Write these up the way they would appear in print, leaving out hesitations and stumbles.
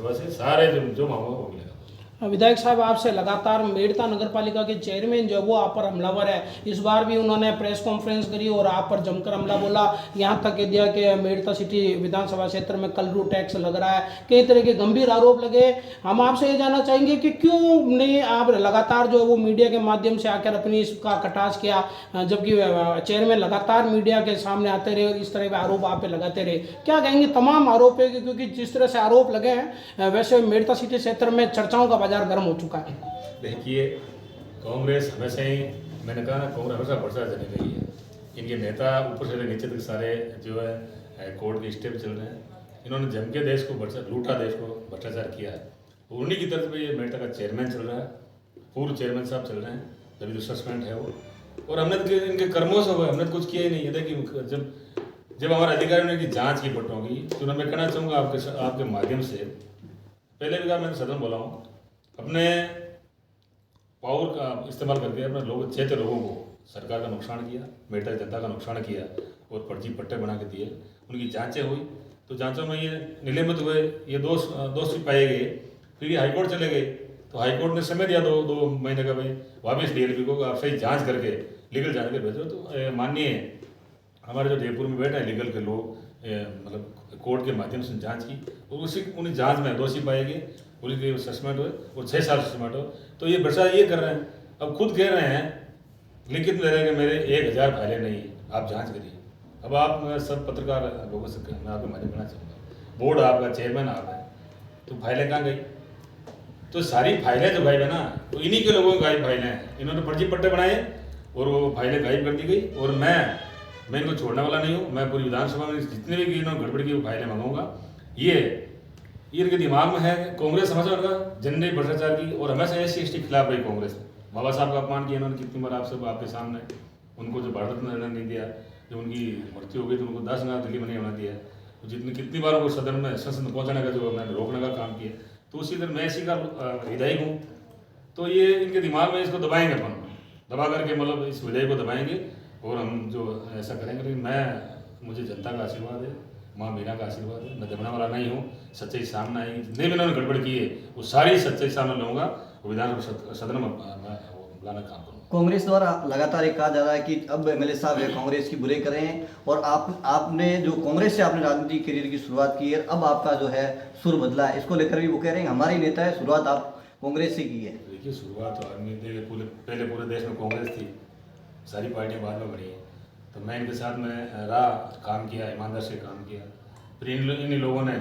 विधानसभा से सारे जो मांगों को मिलेगा। विधायक साहब, आपसे लगातार मेड़ता नगर पालिका के चेयरमैन जो वो आप पर हमलावर है। इस बार भी उन्होंने प्रेस कॉन्फ्रेंस करी और आप पर जमकर हमला बोला। यहाँ तक कह दिया कि मेड़ता सिटी विधानसभा क्षेत्र में कलरू टैक्स लग रहा है। कई तरह के गंभीर आरोप लगे। हम आपसे ये जानना चाहेंगे कि क्यों नहीं आप लगातार जो है वो मीडिया के माध्यम से आकर अपनी इसका कटाक्ष किया, जबकि चेयरमैन लगातार मीडिया के सामने आते रहे और इस तरह के आरोप आप पे लगाते रहे। क्या कहेंगे? तमाम आरोप है, क्योंकि जिस तरह से आरोप लगे हैं वैसे मेड़ता सिटी क्षेत्र में चर्चाओं का बाजार गर्म हो चुका है। देखिए, कांग्रेस हमेशा ही, मैंने कहा ना, कांग्रेस हमेशा भ्रष्टाचार चली रही है। इनके नेता ऊपर से नीचे तक सारे जो है कोर्ट के स्टेप चल रहे हैं। इन्होंने जम के देश को लूटा, देश को भ्रष्टाचार किया है। उन्हीं की तरफ पे ये मेड़ता का चेयरमैन चल रहा है, पूर्व चेयरमैन साहब चल रहे हैं, तभी तो सस्पेंड है वो। और हमने तो इनके कर्मों से हुआ, हमने तो कुछ किया ही नहीं है। देखिए, जब हमारे अधिकारियों ने की जाँच की पटों की, तो मैं कहना चाहूँगा आपके माध्यम से, पहले भी कहा, मैंने सदन बोला हूँ, अपने पावर का इस्तेमाल करके अपने क्षेत्र लोगों को सरकार का नुकसान किया, मेड़ता की जनता का नुकसान किया और फर्जी पट्टे बना के दिए। उनकी जांचें हुई तो जांचों में ये निलंबित हुए, ये दोषी पाए गए। फिर ये हाईकोर्ट चले गए तो हाईकोर्ट ने समय दिया दो महीने का, भाई वापस डीएलपी को आप सही जाँच करके लीगल जाँच करके भेजो। तो माननीय हमारे जो जयपुर में बैठे हैं लीगल के लोग, मतलब कोर्ट के माध्यम से जाँच की और उन्हीं जाँच में दोषी पाए गए, पुलिस के सस्पेंड हुए और 6 साल सस्पेंड हो। तो ये भ्रष्टाचार ये कर रहे हैं। अब खुद कह रहे हैं, लिखित में रहे कि मेरे 1000 फाइलें नहीं है, आप जांच करिए। अब आप सब पत्रकार लोगों से मैं आपको मान्य करना चाहूँगा, बोर्ड आपका, चेयरमैन आप है, तो फाइलें कहाँ गई? तो सारी फाइलें जो गायब है ना, तो इन्हीं के लोगों की गायब फाइलें हैं। इन्होंने फर्जी पट्टे बनाए और वो फाइलें गायब कर दी गई। और मैं इनको छोड़ने वाला नहीं हूँ। मैं पूरी विधानसभा में जितने भी इन्होंने गड़बड़ की वो फाइलें मंगाऊंगा। ये इनके दिमाग में है कांग्रेस हमेशा उनका जनरल भ्रष्टाचार की, और हमेशा SC ST खिलाफ रही कांग्रेस। बाबा साहब का अपमान किया इन्होंने कितनी बार, आप सब आपके सामने। उनको जो भारत रत्न नहीं दिया, जब उनकी मृत्यु हो गई तो उनको 10 दिन दिल्ली में नहीं होना दिया। तो कितनी बार उनको सदन में संसद में पहुँचाने का जो मैंने रोकने का काम किया। तो उसी तरह मैं इसी का विधायक हूँ। तो ये इनके दिमाग में इसको दबाएंगे, अपन दबा करके, मतलब इस विधायक को दबाएंगे और हम जो ऐसा करेंगे। लेकिन मुझे जनता का आशीर्वाद है, माँ मीना का आशीर्वाद है, मैं दबने वाला नहीं हूँ। सच्चाई सामने आएगी, जितने भी इन्होंने गड़बड़ की है वो सारी सच्चाई सामने लाऊंगा, विधानसभा सदन में लाना काम करूँगा। कांग्रेस द्वारा लगातार एक कहा जा रहा है कि अब MLA साहब है कांग्रेस की बुराई कर रहे हैं, और आपने जो कांग्रेस से आपने राजनीतिक करियर की शुरुआत की है, अब आपका जो है सुर बदला है। इसको लेकर भी वो कह रहे हैं हमारे नेता है, शुरुआत आप कांग्रेस से की है। देखिए, शुरुआत तो आदमी पहले पूरे देश में कांग्रेस थी, सारी पार्टियाँ बाद में बढ़ी हैं। तो मैं इनके साथ में रहा, काम किया, ईमानदार से काम किया। फिर इन लोगों ने,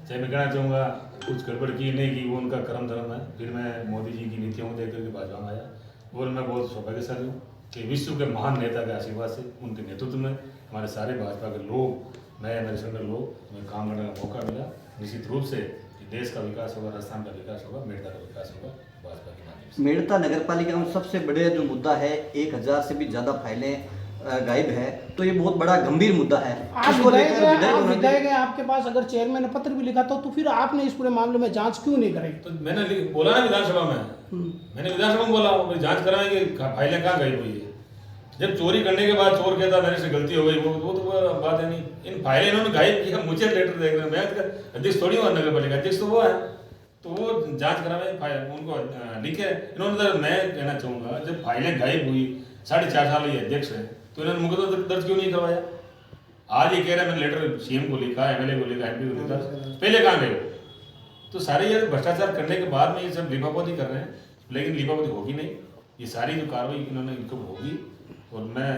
चाहे मैं कहना चाहूँगा, कुछ गड़बड़ की नहीं की, वो उनका कर्म धर्म है। फिर मैं मोदी जी की नीतियों को देख करके भाजपा में आया और मैं बहुत सौभाग्यशाली हूँ कि विश्व के महान नेता के आशीर्वाद से, उनके नेतृत्व में हमारे सारे भाजपा के लोग, मेरे संग लोग, हमें काम करने का मौका मिला। निश्चित रूप से देश का विकास होगा, राजस्थान का विकास होगा, मेड़ता का विकास होगा भाजपा के माध्यम से। मेड़ता नगर पालिका में सबसे बड़े जो मुद्दा है, 1000 से भी ज़्यादा फाइलें गायब है, तो ये बहुत बड़ा गंभीर मुद्दा है। आप विधायक है, आपके पास अगर चेयरमैन ने पत्र भी लिखा था, तो फिर आपने इस पूरे मामले में जांच क्यों नहीं कराई? तो मैंने बोला ना विधानसभा में, मैंने विधानसभा में बोला जांच कराएंगे, फाइलें कहाँ गायब हुई है। जब चोरी करने के बाद चोर कहता मेरे से गलती हो गई, वो तो बात है नहीं। इन फाइलें इन्होंने गायब किया, मुझे लेटर देख रहे हैं, मैं अध्यक्ष थोड़ी हूँ, नगर पालिका अध्यक्ष तो वो है, तो वो जांच करावे, फाइल उनको लिखे इन्होंने। मैं कहना चाहूँगा, जब फाइलें गायब हुई, 4.5 साल ये अध्यक्ष है, तो इन्होंने मुकदमा दर्ज क्यों नहीं करवाया? आज ये कह रहे हैं मैंने लेटर CM को लिखा, MLA को लिखा, MP को लिखा, पहले कहाँ गए? तो सारे ये भ्रष्टाचार करने के बाद में ये सब लिपापोती कर रहे हैं, लेकिन लिपापोती होगी नहीं। ये सारी जो कार्रवाई इन्होंने इनको होगी, और मैं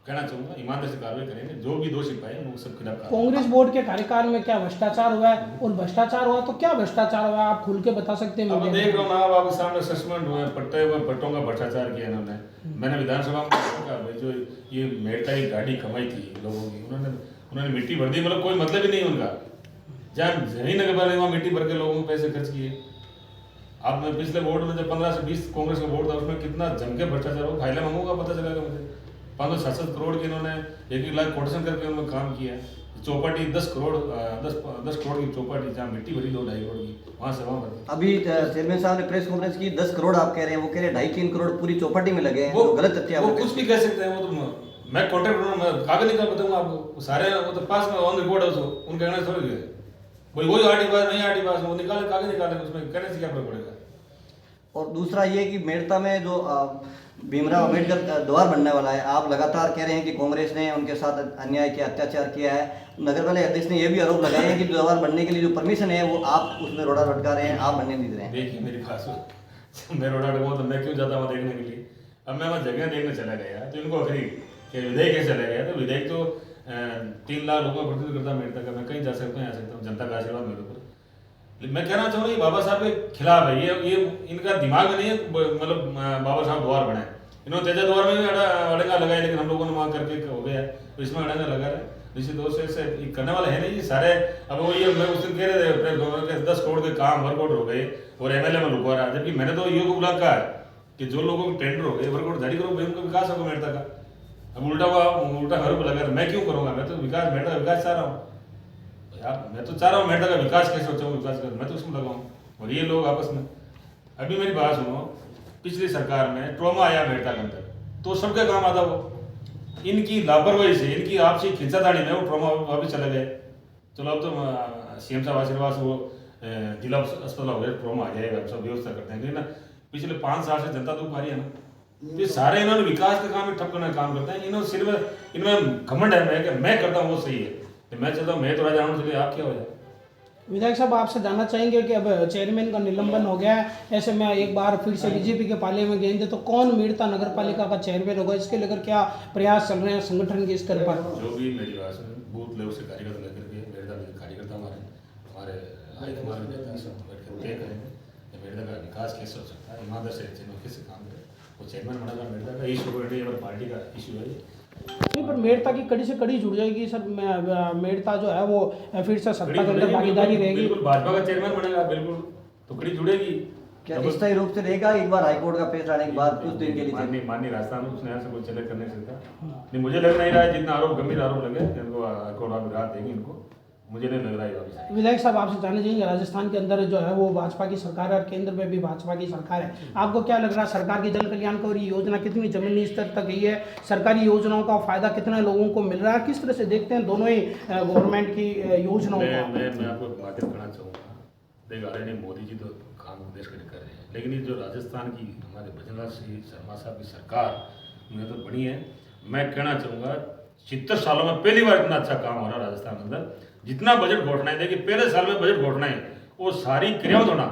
कहना चाहूँगा ईमानदारी से कार्रवाई करेंगे, जो भी दोषी पाए वो सब खिलाफ। कांग्रेस बोर्ड के कार्यकाल में क्या भ्रष्टाचार हुआ है, और भ्रष्टाचार हुआ तो क्या भ्रष्टाचार हुआ, आप खुल के बता सकते हैं? अब देख रहा हूँ ना, आपके सामने सस्पेंड हुए, पट्टों का भ्रष्टाचार किया इन्होंने। मैंने विधानसभा में कहा, भाई जो ये मेड़ता की गाड़ी कमाई थी लोगों की, उन्होंने मिट्टी भर दी, मतलब कोई मतलब ही नहीं उनका। जहाँ जमीन नगर पालिका वहाँ मिट्टी भर के लोगों को पैसे खर्च किए। अब मैं पिछले बोर्ड में जब 15 से 20 कांग्रेस का बोर्ड था, उसमें कितना जम के भ्रष्टाचार हो, फाइलें मंगूंगा पता चलेगा मुझे। 500-700 करोड़ की इन्होंने 1-1 लाख कोटेशन करके उन्होंने काम किया। चौपाटी 10 करोड़ की चौपाटी, जहाँ मिट्टी भरी 2-2.5 करोड़ की, वहाँ से वहाँ भरती। अभी चेयरमैन साहब ने प्रेस कॉन्फ्रेंस की, 10 करोड़ आप कह रहे हैं, वो कह रहे हैं 2.5-3 करोड़ पूरी चौपाटी में लगे हैं। वो गलत तथ्य वो कुछ भी कह सकते हैं। वो तो मैं कॉन्ट्रैक्ट मैं कागज निकाल बताऊंगा आपको, सारे वो तो पास में ऑन रिकॉर्ड है, उनका कहना थोड़ी है। वही आरटी पास नहीं, आरटी पास वो निकाले, कागज निकाले, उसमें कहने से क्या फर्क पड़ेगा। और दूसरा ये कि मेड़ता में जो भीमराव अम्बेडकर द्वार बनने वाला है, आप लगातार कह रहे हैं कि कांग्रेस ने उनके साथ अन्याय किया, अत्याचार किया है। नगर पालिका अध्यक्ष ने यह भी आरोप लगाए हैं कि द्वार बनने के लिए जो परमिशन है वो आप उसमें रोड़ा लटका रहे हैं, आप बनने नहीं दे रहे हैं। देखिए मेरी बात सुन, मैं रोड़ा डूबा तो मैं क्यों जाता हूँ देखने के लिए। अब मैं वहाँ जगह देखने चला गया तो इनको अखरी कि विधेयक कैसे चला गया, तो विधेयक तो 3 लाख लोगों का प्रतिनिधित्व करता मेरे तक, मैं कहीं जा सकता हूँ, आ सकता हूँ, जनता का आशीर्वाद मेरे ऊपर। मैं कहना चाहूँगा ये बाबा साहब के खिलाफ है, ये इनका दिमाग में नहीं है, मतलब बाबा साहब द्वार बनाए, इन्होंने तेजा द्वार में भी अड़ंगा लगाया, लेकिन हम लोगों ने वहाँ करके हो गया, तो इसमें अड़ंगा लगा रहे निश्चित रूप से करने वाला है नहीं ये सारे। अब वो ये मैं उस दिन कह रहे थे 10 करोड़ के काम वर्कआउट हो गए और एमएलए में रुकवा रहा है, जबकि मैंने तो ये को बुला कहा है कि जो लोगों के टेंडर हो गए वर्कआउट जारी करो, भाई उनका विकास होगा मेड़ता का। अब उल्टा मेरे को लगा, मैं क्यों करूँगा, मैं तो विकास मेड़ता का विकास चाह रहा हूँ यार, मैं तो चाह रहा हूँ मेड़ता का विकास कैसे हो, विकास कर, मैं तो उसमें लगा हूँ। और ये लोग आपस में, अभी मेरी बात सुनो, पिछली सरकार में ट्रॉमा आया मेड़ता के अंदर तो सबके काम आता वो, इनकी लापरवाही से, इनकी आपसी खिंचाताड़ी में वो ट्रॉमा वापस चले गए। चलो अब तो सीएम साहब आशीर्वाद से वो जिला अस्पताल हो गया, ट्रॉमा आ जाएगा, सब व्यवस्था करते हैं, लेकिन ना पिछले 5 साल से जनता दुख आ रही है ना, ये सारे इन्होंने विकास के काम में ठप करने का काम करते हैं। इन्होंने सिर्फ इनमें घमंड है मैं करता हूँ वो सही है, तो मैं चाहता हूँ मैं तो राजा हूँ, चलिए आप क्या हो जाए। विधायक साहब आपसे जानना चाहेंगे कि अब चेयरमैन का निलंबन हो गया है, ऐसे में एक बार फिर से बीजेपी के पाले में गएंगे तो कौन मेड़ता नगर पालिका का चेयरमैन होगा, इसके लेकर क्या प्रयास चल रहे हैं संगठन के स्तर पर? जो भी मेरी बात सुन, बूथ लेवल से कार्यकर्ता लेकर के मेड़ता के कार्यकर्ता हमारे हाईकमान में सब बैठ कर तय करेंगे कि मेड़ता का विकास कैसे हो सकता है, ईमानदार से कैसे काम करे, वो चेयरमैन बनेगा। मेड़ता का इशू हमारी पार्टी का इशू है। नहीं, पर मेड़ता की कड़ी से कड़ी जुड़ जाएगी सर, मेड़ता जो है वो फिर से सत्ता के अंदर भागीदारी रहेगी। बिल्कुल भाजपा का चेयरमैन बनेगा, बिल्कुल तो कड़ी जुड़ेगी। क्या स्थायी रूप से रहेगा, एक बार हाईकोर्ट का फैसला आने के बाद कुछ दिन के लिए? माननीय राजस्थान उच्च न्यायालय से कोई चले कर नहीं सकता। नहीं, मुझे लग नहीं रहा है जितना आरोप गंभीर आरोप लगे इनको हाईकोर्ट आप राहत देंगे, इनको मुझे नहीं लग रहा है। विधायक साहब आपसे जानना चाहेंगे, राजस्थान के अंदर जो है वो भाजपा की सरकार है और केंद्र में भी भाजपा की सरकार है, आपको क्या लग रहा है सरकार की जन कल्याणकारी योजना कितनी जमीनी स्तर तक गई है, सरकारी योजनाओं का फायदा कितने लोगों को मिल रहा है, किस तरह से देखते हैं दोनों ही गवर्नमेंट की योजनाओं को? मैं आपको बातें करना चाहूँगा, देख आ रहे मोदी जी तो काम देश के लिए कर रहे हैं, लेकिन ये जो राजस्थान की हमारे भजनलाल सिंह शर्मा साहब की सरकार उन्हें तो बनी है। मैं कहना चाहूँगा 70 सालों में पहली बार इतना अच्छा काम हो रहा है राजस्थान के अंदर। जितना बजट घोषणाएं देखिए, पहले साल में बजट घोषणाएं वो सारी क्रियावत होना,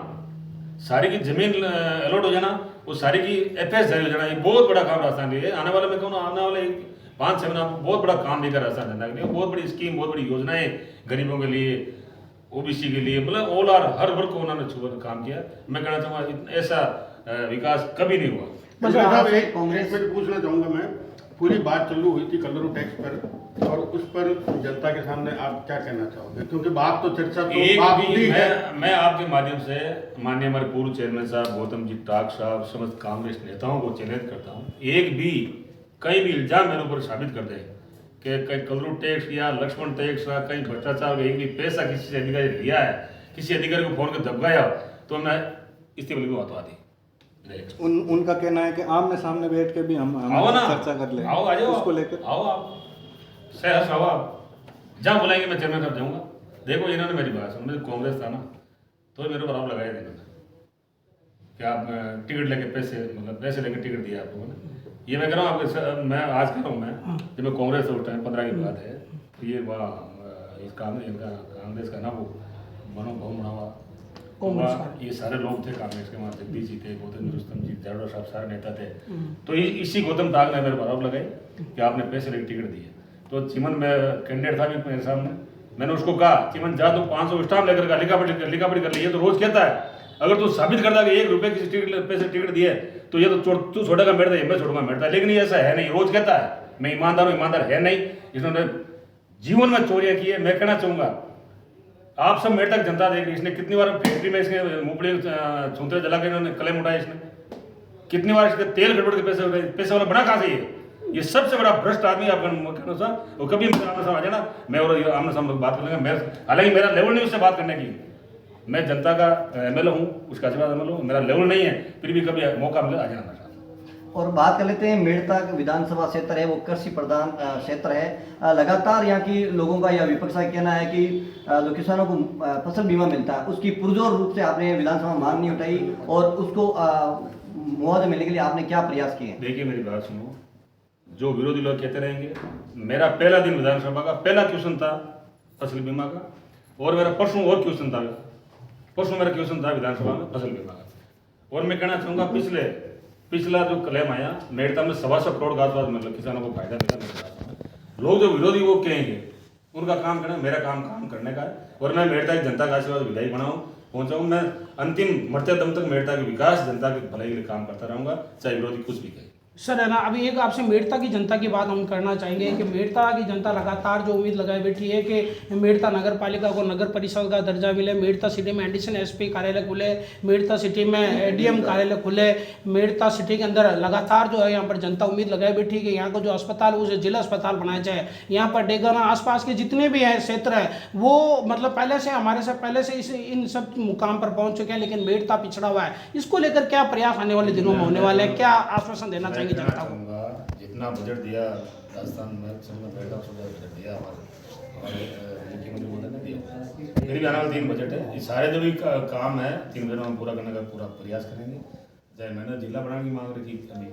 सारी की जमीन अलॉट हो जाना, वो सारी की एफएस जारी हो जाना, ये बहुत बड़ा काम राजस्थान के लिए आने वाले में कहूँ आने वाले 5-6 महीना बहुत बड़ा काम देकर राजस्थान जनता के लिए, बहुत बड़ी स्कीम, बहुत बड़ी योजनाएं गरीबों के लिए, ओबीसी के लिए, मतलब ऑल आर हर वर्ग को उन्होंने छुआ काम किया। मैं कहना चाहूँगा ऐसा विकास कभी नहीं हुआ। कांग्रेस में पूछना चाहूँगा, मैं पूरी बात चालू हुई थी कलरू टैक्स पर, और उस पर जनता के सामने आप क्या कहना चाहोगे, क्योंकि बात तो चर्चा तो बात भी है। मैं आपके माध्यम से माननीय हमारे पूर्व चेयरमैन साहब गौतम जी टाक साहब समस्त कांग्रेस नेताओं को चैलेंज करता हूँ, एक भी कहीं भी इल्जाम मेरे ऊपर साबित कर दें कि कहीं कलरू टैक्स या लक्ष्मण टैक्स या कहीं भ्रष्टाचार एक भी पैसा किसी से अधिकारी लिया है, किसी अधिकारी को फोन कर दबकाया, तो मैं इस्तीफे की बात आती। उनका कहना है कि आमने सामने बैठ के भी हम चर्चा कर ले, आओ आ जाओ, उसको लेकर आओ आप सहस आओ, आप जहाँ बुलाएंगे मैं चेयरमैन साहब जाऊँगा। देखो इन्होंने मेरी बात सुन, मुझे कांग्रेस था ना तो मेरे ऊपर आरोप लगाए थे कि आप टिकट लेके पैसे लेके टिकट दिया आप लोगों ने। ये मैं कह रहा हूँ आपके, मैं आज कह रहा हूँ, मैं जब मैं कांग्रेस से उस टाइम 15 की बात है, तो ये इस कांग्रेस का ना वो मनोभाव बना हुआ, ये सारे लोग थे कांग्रेस के, वहाँ जगदीश जी थे, गौतम रुस्तम जी, जाडवा साहब सारे नेता थे। तो इसी गौतम ताग ने मेरे पर आरोप लगाए कि आपने पैसे लेके टिकट दिए। तो चिमन में कैंडिडेट था भी मेरे सामने, मैंने उसको कहा चिमन जा तो 500 स्टाम्प लेकर लिखापढ़ी कर ली, ये तो रोज कहता है, अगर तू साबित करता कि 1 रुपये किसी पैसे टिकट दिए तो ये तो तू छोड़ेगा मेरता है, मैं छोड़ूंगा मेरता है, लेकिन ये ऐसा है नहीं, रोज कहता है मैं ईमानदार हूँ, ईमानदार है नहीं। इसने जीवन में चोरियां की है। मैं कहना चाहूँगा आप सब मेरे तक जनता देख रही है, इसने कितनी बार फैक्ट्री में इसके मूंगफली छूंते जला के इन्होंने क्लेम उठाया, इसने कितनी बार इसके तेल गड़बड़ के पैसे उठाए, पैसे वाला बना कहाँ से ये सबसे बड़ा भ्रष्ट आदमी आपका अनुसार। और कभी आमने सामने आ जाना, मैं और आमने सामने बात कर लेंगे। हालांकि मेरा लेवल नहीं उससे बात करने की, मैं जनता का एमएलए हूँ, उसका आशीर्वाद एमएलए हूँ, मेरा लेवल नहीं है, फिर भी कभी मौका मिले आ जाना। और बात कर लेते हैं मेड़ता विधानसभा क्षेत्र है, वो कृषि प्रधान क्षेत्र है। लगातार यहाँ की लोगों का या विपक्ष का कहना है कि जो किसानों को फसल बीमा मिलता है उसकी पुरजोर रूप से आपने विधानसभा में मांग नहीं उठाई और उसको मुआवजा मिलने के लिए आपने क्या प्रयास किए? देखिए मेरी बात सुनो, जो विरोधी लोग कहते रहेंगे, मेरा पहला दिन विधानसभा का पहला क्वेश्चन था फसल बीमा का, और मेरा परसों और क्वेश्चन था, परसों मेरा क्वेश्चन था विधानसभा में फसल बीमा का। और मैं कहना चाहूँगा पिछला जो क्लेम आया मेड़ता में 125 करोड़ घास मतलब किसानों को फायदा मिला मेरे घास में। लोग जो विरोधी वो कहेंगे उनका काम करना, मेरा काम करने का है। और मैं मेड़ता की जनता का आशीर्वाद विदाई बनाऊँ पहुँचाऊँ, मैं अंतिम मरते दम तक मेड़ता के विकास जनता के भलाई के लिए काम करता रहूँगा, चाहे विरोधी कुछ भी कहे। सर है ना, अभी एक आपसे मेड़ता की जनता की बात हम करना चाहेंगे कि मेड़ता की जनता लगातार जो उम्मीद लगाए बैठी है कि मेड़ता नगर पालिका को नगर परिषद का दर्जा मिले, मेड़ता सिटी में एडिशनल एसपी कार्यालय खुले, मेड़ता सिटी में एडीएम कार्यालय खुले, मेड़ता सिटी के अंदर लगातार जो है यहाँ पर जनता उम्मीद लगाए बैठी है कि यहाँ का जो अस्पताल उसे जिला अस्पताल बनाया जाए। यहाँ पर डेगाना आसपास के जितने भी है क्षेत्र है वो मतलब पहले से इन सब मुकाम पर पहुँच चुके हैं, लेकिन मेड़ता पिछड़ा हुआ है। इसको लेकर क्या प्रयास आने वाले दिनों में होने वाले हैं, क्या आश्वासन देना चाहिए जनता को? जितना बजट दिया राजस्थान में बजट दिया हमारे मुख्यमंत्री मोदी ने दिया, मेरी भी आने वाले 3 बजट है। ये सारे जो भी काम है 3 महीनों में पूरा करने का पूरा प्रयास करेंगे। चाहे मैंने जिला बनाने की मांग रखी अभी,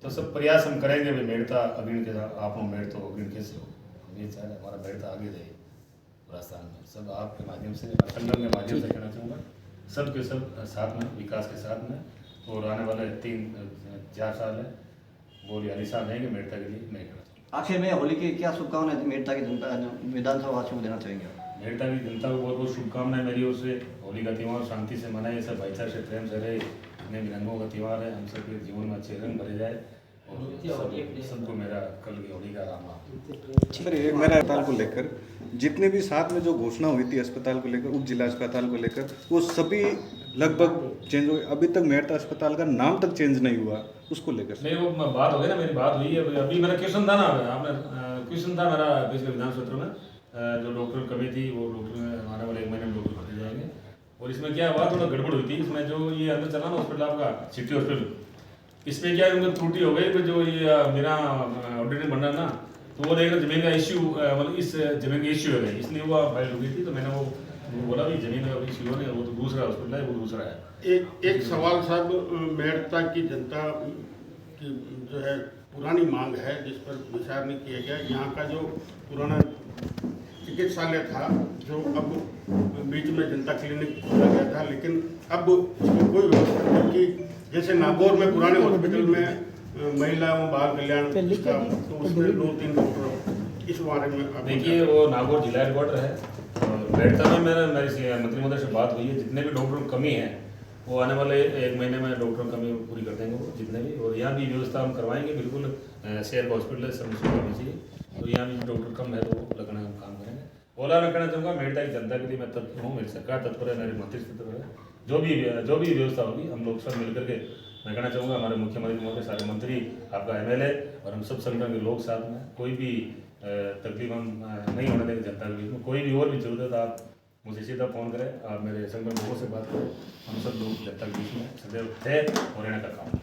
तो सब प्रयास हम करेंगे। भाई मेड़ता अग्रणी के साथ आप मेड़ तो अग्रणी कैसे हो, ये चाहे हमारा मेड़ता आगे जाए राजस्थान में। सब आपके माध्यम से, संगठन के माध्यम से कहना चाहूँगा, सब के सब साथ में, विकास के साथ में। और आने वाले 3-4 साल है वो अलिशान रहेंगे मेड़ता के लिए। मैं कहना चाहूँगा आखिर में होली की क्या शुभकामनाएं मेड़ता की जनता विधानसभा वासियों को देना चाहेंगे? मेड़ता की जनता को बहुत बहुत शुभकामनाएं मेरी ओर से। होली का त्यौहार शांति से मनाए, सब भाईचारे से प्रेम से रहे। इतने रंगों का त्यौहार है, हम सबके जीवन में अच्छे रंग भरे जाए और सबको मेरा कल की होली का राम। सर ये मेरा अस्पताल को लेकर जितने भी साथ में जो घोषणा हुई थी अस्पताल को लेकर, उप जिला अस्पताल को लेकर, वो सभी लगभग चेंज हुए। अभी तक मेड़ता अस्पताल का नाम तक चेंज नहीं हुआ, उसको लेकर नहीं वो बात हो गई ना, मेरी बात हुई है। अभी मेरा क्वेश्चन था ना, आपने क्वेश्चन था मेरा पिछले विधान सत्र में, जो डॉक्टर कमी थी वो डॉक्टर आने वाले 1 महीने में डॉक्टर भर्ती जाएंगे। और इसमें क्या हुआ, थोड़ा गड़बड़ हुई थी इसमें, जो ये अंदर चला ना हॉस्पिटल आपका सिटी हॉस्पिटल, इसमें क्या उनकी त्रुटि हो गई। जो ये मेरा ऑडिटिंग बन रहा ना, तो वो देख रहे जमीन का इश्यू, मतलब इस जमीन का इश्यू है, इसलिए वो फाइल हो गई थी। तो मैंने वो बोला भी जमीन का इश्यू है, वो तो दूसरा हॉस्पिटल है, वो दूसरा है। एक सवाल साहब, मेड़ता की जनता की जो है पुरानी मांग है जिस पर विचार नहीं किया गया। यहाँ का जो पुराना चिकित्सालय था, जो अब बीच में जनता क्लिनिक खोला गया था, लेकिन अब उसमें कोई व्यवस्था नहीं की। जैसे नागौर में पुराने हॉस्पिटल में महिला एवं बाल कल्याण का, तो उसमें 2-3 डॉक्टर, इस बारे में आप देखिए वो नागौर जिला हेडक्वार्टर है। और मेड़ता में मेरी मंत्री महोदय से बात हुई है, जितने भी डॉक्टरों की कमी है वो आने वाले 1 महीने में डॉक्टरों की कमी पूरी कर देंगे वो जितने भी। और यहाँ भी व्यवस्था हम करवाएंगे बिल्कुल। शहर का हॉस्पिटल है, सब होनी चाहिए, तो यहाँ भी डॉक्टर कम है तो वो लगना हम काम करेंगे। ओला मैं कहना चाहूँगा मेड़ता की जनता के लिए मैं तत्पर हूँ, मेरी सरकार तत्पर है, मेरे मंत्री तत्पर है। जो भी व्यवस्था होगी हम लोग सब मिलकर के, मैं कहना चाहूँगा हमारे मुख्यमंत्री महोदय, सारे मंत्री, आपका MLA और हम सब संगठन के लोग साथ में, कोई भी तकलीफ हम नहीं होने देंगे जनता के बीच में। कोई भी और भी जरूरत आप मुझे सीधा फ़ोन करें, आप मेरे संगठन लोगों से बात करें। हम सब लोग जनता के बीच में सदैव थे और रहने का काम